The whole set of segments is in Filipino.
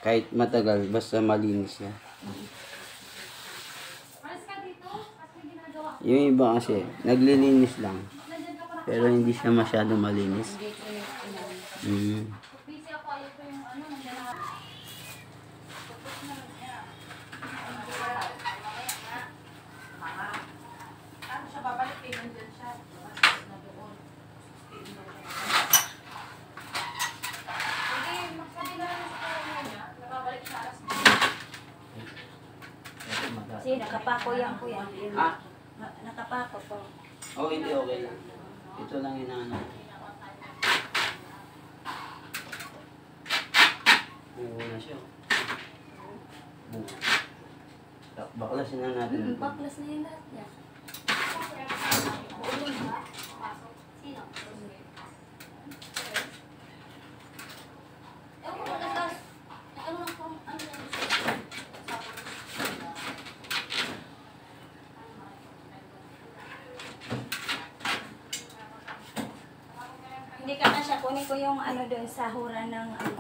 Kahit matagal, basta malinis yan. Yung iba kasi, naglilinis lang. Pero hindi siya masyado malinis. Kasi nakapako yan po yan. Ah? Nakapako po. Oh, hindi okay lang. Ito lang inaano. Oo na siya. Baklasin na natin. Baklas na yun lahat yan. Sino? Hindi ka na siya. Kunin ko yung ano doon, sahuran ng ano.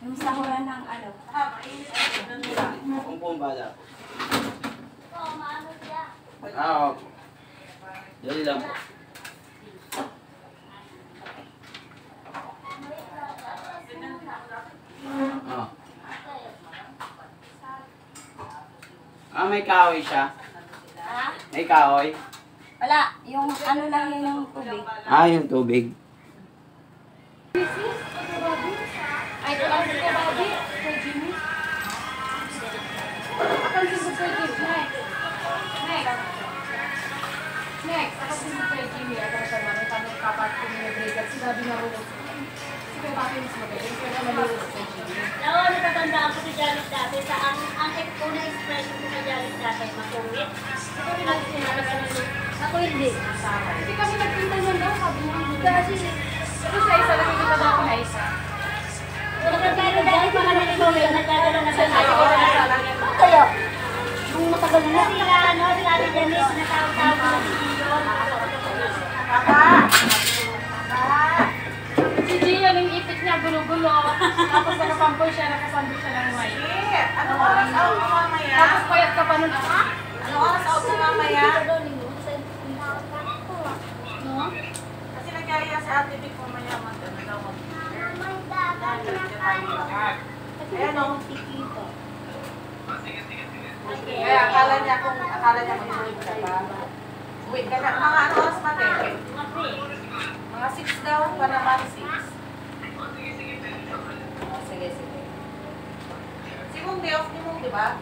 Yung sahuran ng ano. Kung pong bala. Oo, maano siya. Ah, okay. Dali lang po. May kahoy siya. Ha? May kahoy. Wala. Yung ano lang yun yung tubig. Yung tubig. Ay, ito lang si Bobby. Kay Jimmy. Akan si Super Jimmy. Next. Next. Akan si Super Jimmy. Akan sa mga tanong kapat kung may breakup. Sinabi na rin. Sige, bakit mas magaling? Kaya malulog sa Jimmy. Oo, natatandaan ko si Janet dati. Sa ang una expression ko sa Janet dati, masungit. Ako hindi. Hindi kasi nagpinta niyan daw. Sabi niya. Kasi isa-isa lang yung kita daw na isa. Pero dahil mga nalibawin, nagdadala na sa tayo. Kaya, nung matagal na sila, sila ni Janice, natawag-tawag na si Gion. Si Gian, yung ipit niya, gulo-gulo. Tapos nakapampoy siya, nakasando siya ng white. Anong oras out mo mamaya? Tapos payat ka pa nun. Anong oras out mo mamaya? No? Kasi nagyaya sa Ate Vic mamaya mag-ano daw ayan o. Kaya akala niya mag-uwi ka ba? Uwi ka na. Mga ano oras pa din? Mga 6 daw pa naman 6. Sige. Si Mung day off ni Mung, di ba?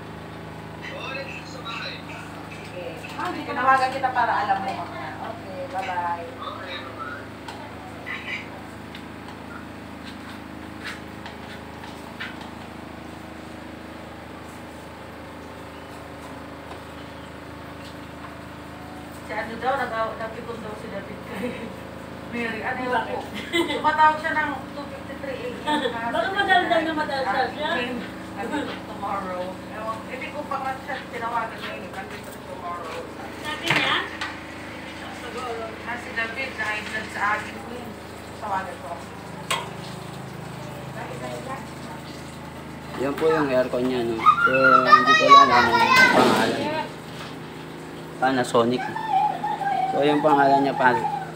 Sige. Tinawagan kita para alam mo mamaya. Okay, bye-bye. Si ano daw, nag-ipon daw si David kay Mary. Ano yun po? Tumatawag siya ng 253 Baka madaldal na madaldal siya. Tomorrow. Hindi ko pa nga siya tinawagan ngayon. Nandito tomorrow. Sabi niya? Si David na isan sa akin. Tawagan ko. Yan po yung aircon niya, no? So, hindi ko lang ano yung pangalan. Panasonic. So, yung pangalan niya,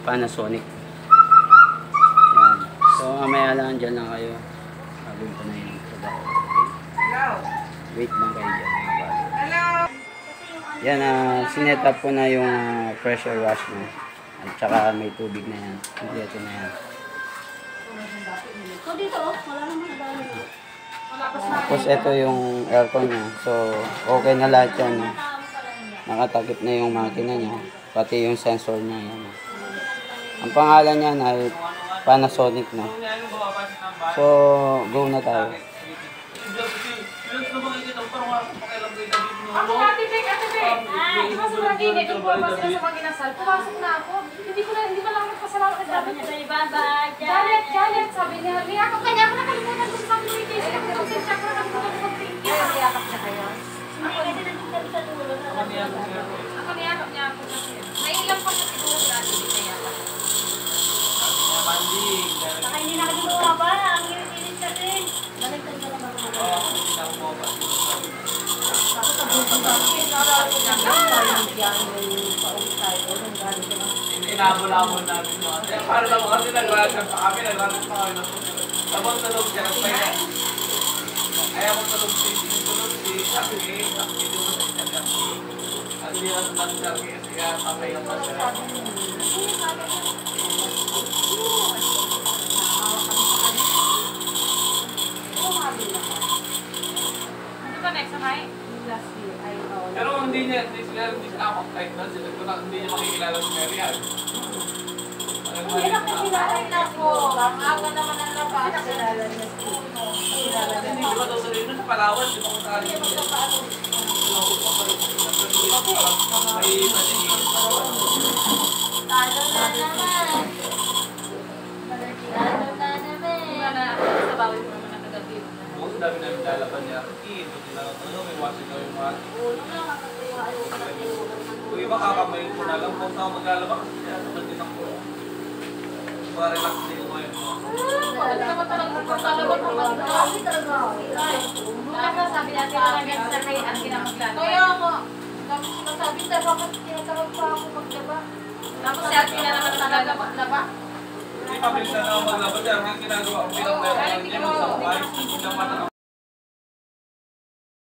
Panasonic. Yan. So, mamaya lang dyan lang kayo. Sabihin ko na yung trabaho. Hello? Wait lang kayo dyan. Hello? Yan, sinet up ko na yung pressure wash na. At saka may tubig na yan. Kompleto na yan. So dito, wala naman nadali. Tapos ito yung aircon niya. So, okay na lahat yan. Nakatakip na yung makina niya. Pati yung sensor niya. Yan. Ang pangalan niya ay Panasonic na. So, go na tayo. Ako, Ate Bek. Sobrang init. Yung forma sila sa mag-inasal. Pumasok na ako. Hindi pa lang magpasalamat. Sabi niya sa'yo, bye-bye, Janet, sabi niya, ako kanya ako nakalimutan kung saan yung case. Ako nakalimutan ko mag-thank you. Kaya niyakap niya kayo? Hindi kasi nandun kami sa dulo. Ako niyakap niya ako kasi. Nailang pa siya siguro sa Ate Bek. Inabol-abol namin yung ate. Para lang kasi nag-run pa kami, nag-run pa kami. Tapos tulog siya, nagpahinga. Kaya kung tulog si Saki, at hindi na sa Saki kasi kaya patay na pa siya. Ano ba next na kayo? Last year, ay, oh. Pero hindi sila ako kahit na sila kung hindi niya makikilala si Marian. Hindi na kakilala na po. Ang aga naman ang labas. Kakilala niya po. Kakilala niya. Hindi ba daw sa rin sa Palawan, di ba kung saan Hindi yun? magkapaano. May patingin. Talo na naman. Talo na naman. Diba na sa bawal mo naman nakagabi. Bukas dami namin lalaban niya. Buti na lang may washing daw yung mga kung iba kakamay ko na lang kung saan maglalaba kasi siya sa din ako. Para relax din ko yun. Wala naman talagang magpapalabot ng mga Grabe talaga. Mula ka sabi natin talagang sa kayo ang ginamaglalabas. Kaya nga, dami sinasabi, tayo bakit tinatawag pa ako maglaba? Tapos si Ate na naman talaga maglaba. Hindi pa pinsan na ako maglaba dyan. Ang ginagawa ko pinag-laba niya sa bahay. Hindi na pa